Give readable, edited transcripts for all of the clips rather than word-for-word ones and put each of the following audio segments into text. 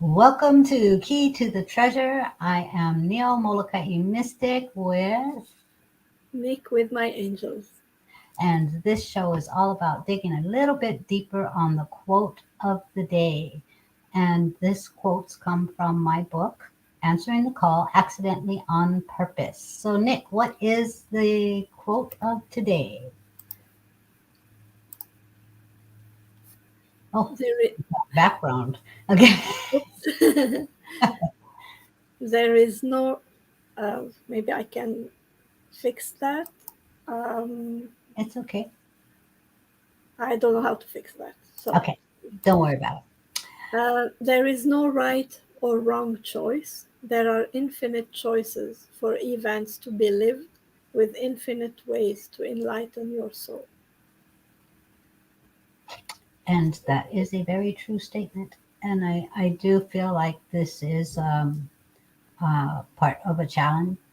Welcome to Key to the Treasure. I am Janeel Molokai Mystic Meek with my angels. and this show is all about digging a little bit deeper on the quote of the day. And this quotes come from my book, Answering the Call Accidentally on Purpose. So, Nick, what is the quote of today? Oh, There is, background. Okay, there is no, maybe I can fix that. Um, it's okay. I don't know how to fix that. So, Okay, don't worry about there is no right or wrong choice. There are infinite choices for events to be lived with infinite ways to enlighten your soul. And that is a very true statement. And I do feel like this is part of a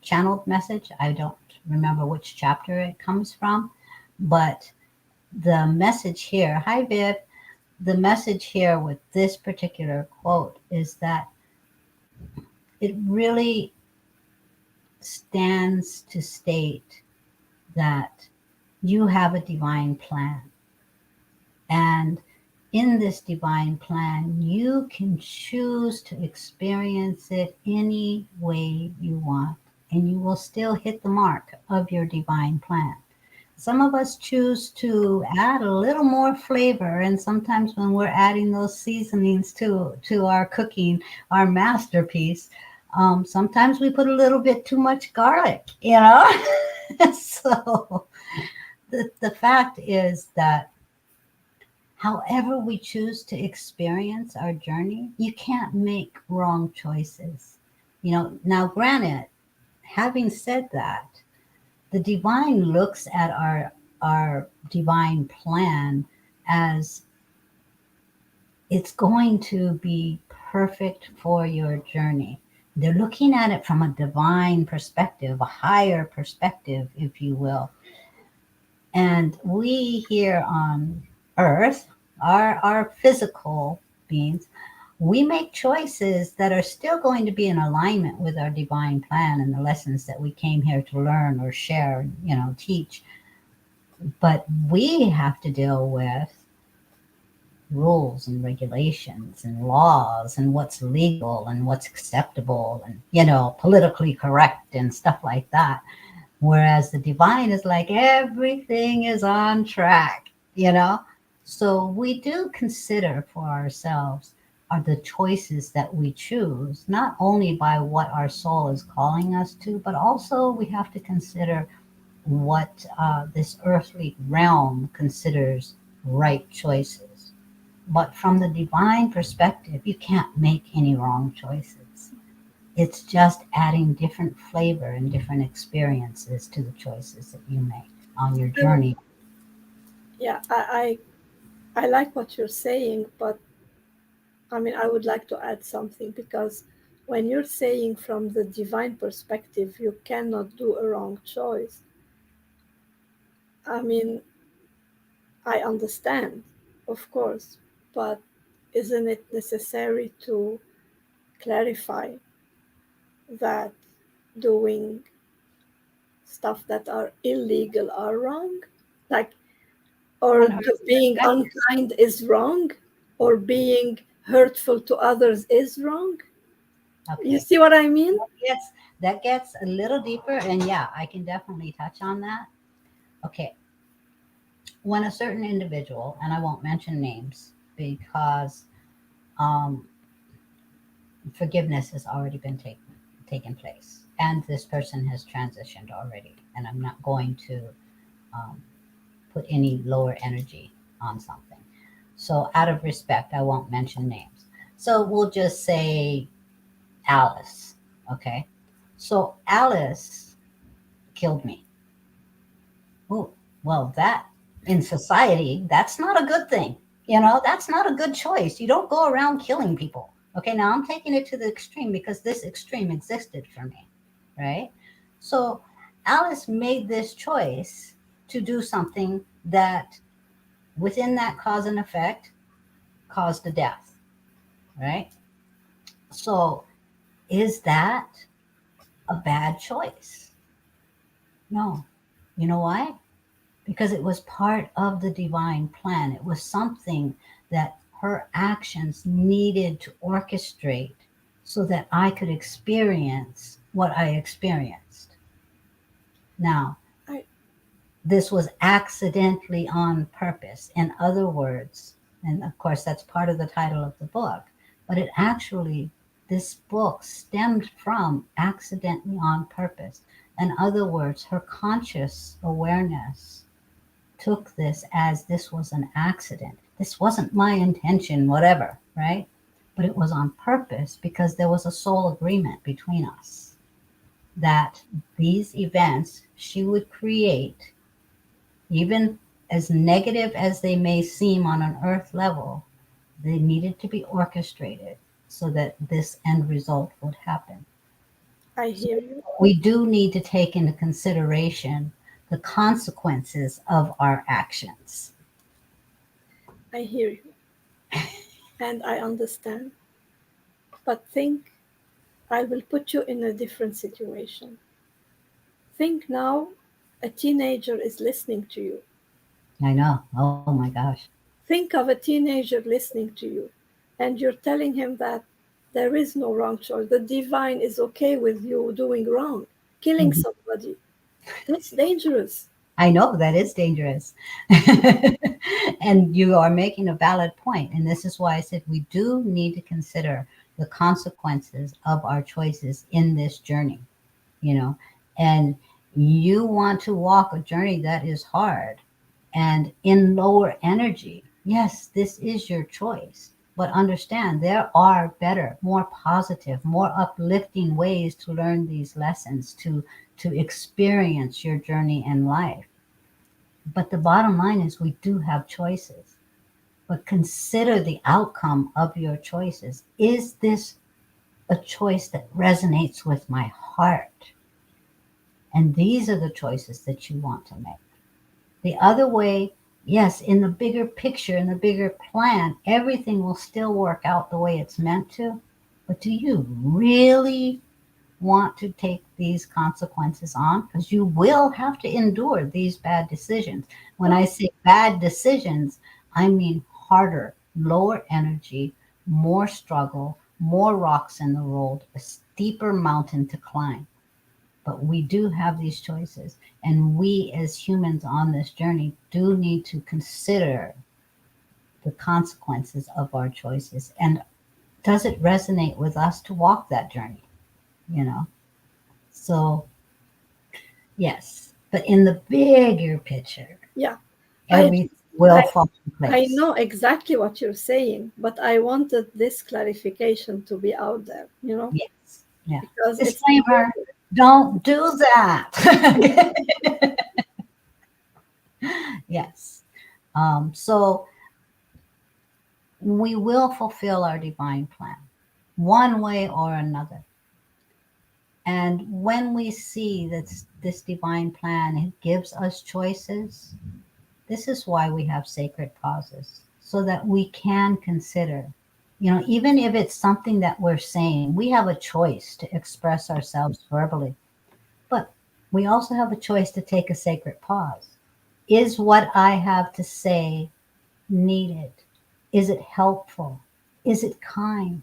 channeled message. I don't remember which chapter it comes from, but the message here, hi Viv, the message here with this particular quote is that it really stands to state that you have a divine plan. And in this divine plan, you can choose to experience it any way you want, and you will still hit the mark of your divine plan. Some of us choose to add a little more flavor, and sometimes when we're adding those seasonings to our cooking, our masterpiece, sometimes we put a little bit too much garlic, So the fact is that however we choose to experience our journey, you can't make wrong choices. Now granted, having said that, the divine looks at our divine plan as it's going to be perfect for your journey. They're looking at it from a divine perspective, a higher perspective, if you will. And we here on earth, our physical beings, we make choices that are still going to be in alignment with our divine plan and the lessons that we came here to learn or share, teach. But we have to deal with rules and regulations and laws and what's legal and what's acceptable and, politically correct and stuff like that. Whereas the divine is like everything is on track, you know? So we do consider for ourselves are the choices that we choose, not only by what our soul is calling us to, but also we have to consider what this earthly realm considers right choices. But from the divine perspective, you can't make any wrong choices. It's just adding different flavor and different experiences to the choices that you make on your I, journey. yeah, I like what you're saying, but I mean, I would like to add something because when you're saying from the divine perspective, you cannot do a wrong choice. I mean, I understand, of course, but isn't it necessary to clarify that doing stuff that are illegal are wrong? Like, or On Earth's being perspective, unkind is wrong, or being hurtful to others is wrong? You okay, see what I mean? that gets a little deeper, and yeah, I can definitely touch on that. Okay, when a certain individual, and I won't mention names because um, forgiveness has already been taken place, and this person has transitioned already, and I'm not going to um, put any lower energy on something. So, out of respect, I won't mention names. So, we'll just say Alice. Okay. So, Alice killed me. Oh, well, that in society, that's not a good thing. That's not a good choice. You don't go around killing people. Okay. Now, I'm taking it to the extreme because this extreme existed for me. Right. So, Alice made this choice to do something that within that cause and effect caused a death, right? So, is that a bad choice? No. You know why? Because it was part of the divine plan. It was something that her actions needed to orchestrate so that I could experience what I experienced. Now, I this was accidentally on purpose. In other words, and of course, that's part of the title of the book, but it actually, this book stemmed from accidentally on purpose. In other words, her conscious awareness took this as this was an accident. This wasn't my intention, whatever, right? But it was on purpose because there was a soul agreement between us that these events she would create, even as negative as they may seem on an earth level, they needed to be orchestrated so that this end result would happen. I So hear you. we do need to take into consideration the consequences of our actions. I hear you. And I understand. But think, I will put you in a different situation. Think now a teenager is listening to you. I know. Oh my gosh. Think of a teenager listening to you, and you're telling him that there is no wrong choice. The divine is okay with you doing wrong, killing Mhm. somebody. That's dangerous. I know that is dangerous. And you are making a valid point. And this is why I said we do need to consider the consequences of our choices in this journey, you know. And you want to walk a journey that is hard and in lower energy. Yes, this is your choice. But understand there are better, more positive, more uplifting ways to learn these lessons, to experience your journey in life. But the bottom line is we do have choices. But consider the outcome of your choices. Is this a choice that resonates with my heart? And these are the choices that you want to make. The other way, yes, in the bigger picture, in the bigger plan, everything will still work out the way it's meant to. But do you really want to take these consequences on? Because you will have to endure these bad decisions. When I say bad decisions, I mean harder, lower energy, more struggle, more rocks in the road, a steeper mountain to climb. But we do have these choices. And we, as humans on this journey, do need to consider the consequences of our choices. And does it resonate with us to walk that journey? You know? So, yes. But in the bigger picture, Yeah, I everything will I fall in I place. know exactly what you're saying, but I wanted this clarification to be out there, Yes. Yeah. because it's Disclaimer, don't do that. Yes. So we will fulfill our divine plan one way or another. And when we see that this divine plan, it gives us choices. This is why we have sacred pauses, so that we can consider, even if it's something that we're saying, we have a choice to express ourselves verbally, but we also have a choice to take a sacred pause. Is what I have to say needed? Is it helpful? Is it kind?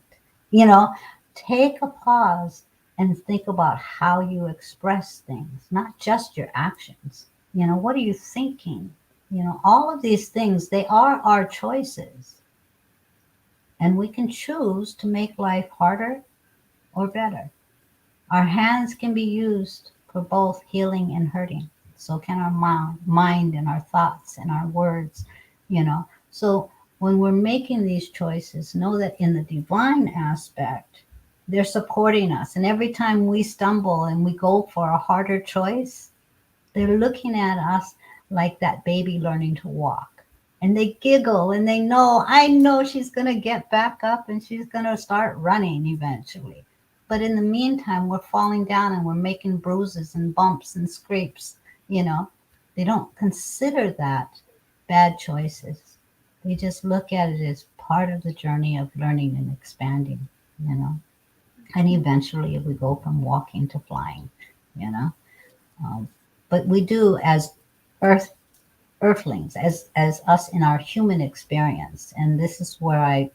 You know, take a pause and think about how you express things, not just your actions. What are you thinking? All of these things, they are our choices. And we can choose to make life harder or better. Our hands can be used for both healing and hurting. So can our mind and our thoughts and our words, you know. So when we're making these choices, know that in the divine aspect, they're supporting us. And every time we stumble and we go for a harder choice, they're looking at us like that baby learning to walk. And they giggle and they know, I know she's going to get back up and she's going to start running eventually. But in the meantime, we're falling down and we're making bruises and bumps and scrapes. You know, they don't consider that bad choices. They just look at it as part of the journey of learning and expanding, you know. And eventually we go from walking to flying, you know. Um, but we do as earth earthlings, as us in our human experience. And this is where I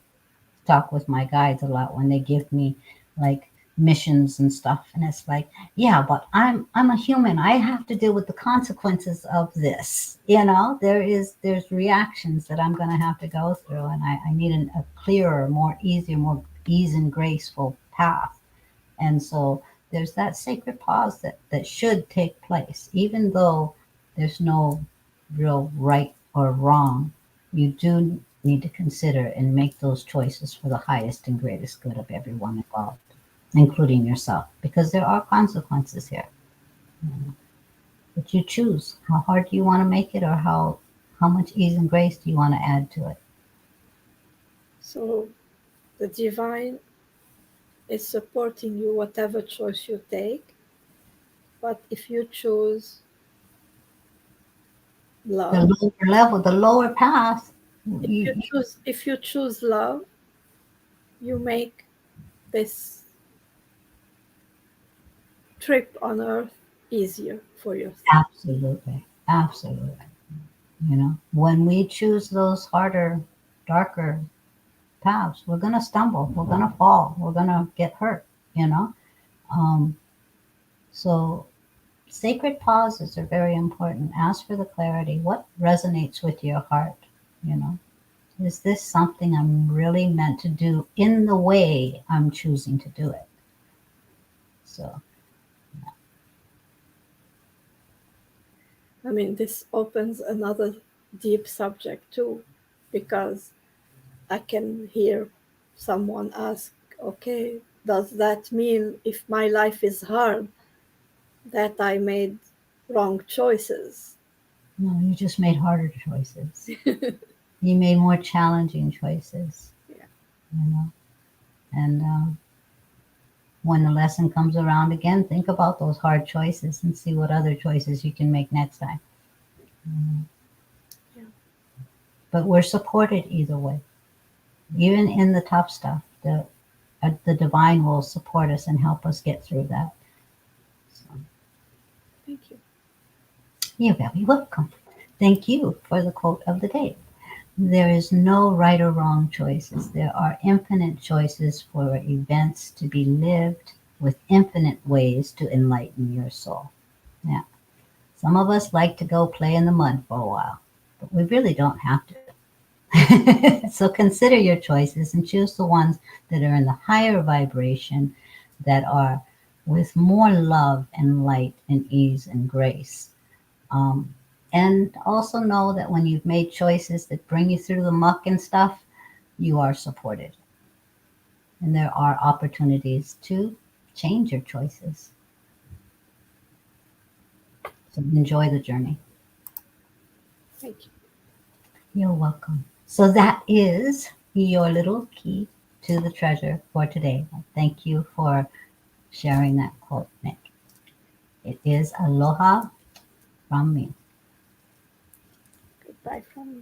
talk with my guides a lot when they give me like missions and stuff, and it's like, yeah, but I'm a human, I have to deal with the consequences of this, there's reactions that I'm going to have to go through, and I need a clearer, more easier, more ease and graceful path. And so there's that sacred pause that should take place, even though there's no real right or wrong. You do need to consider and make those choices for the highest and greatest good of everyone involved, including yourself, because there are consequences here. You know. But you choose how hard do you want to make it, or how much ease and grace do you want to add to it. So the divine is supporting you whatever choice you take, but if you choose The love, lower level, the lower path, you, if you choose love, you make this trip on earth easier for yourself. absolutely, absolutely. When we choose those harder, darker paths, we're going to stumble, we're going to fall, we're going to get hurt, you know? Um, so sacred pauses are very important. Ask for the clarity. What resonates with your heart? You know, is this something I'm really meant to do in the way I'm choosing to do it? So, I mean, this opens another deep subject too, because I can hear someone ask, okay, does that mean if my life is hard that I made wrong choices? no, you just made harder choices. You made more challenging choices, Yeah, you know? And when the lesson comes around again, think about those hard choices and see what other choices you can make next time. yeah. But we're supported either way, even in the tough stuff. The divine will support us and help us get through that. So, Thank you. you're very welcome. Thank you for the quote of the day. There is no right or wrong choices. There are infinite choices for events to be lived with infinite ways to enlighten your soul. Yeah. Some of us like to go play in the mud for a while, but we really don't have to. So consider your choices and choose the ones that are in the higher vibration, that are with more love and light and ease and grace. Um, and also know that when you've made choices that bring you through the muck and stuff, you are supported. And there are opportunities to change your choices. So enjoy the journey. Thank you. You're welcome. So that is your little key to the treasure for today. Thank you for sharing that quote, Nick. It is aloha from me. Goodbye from me.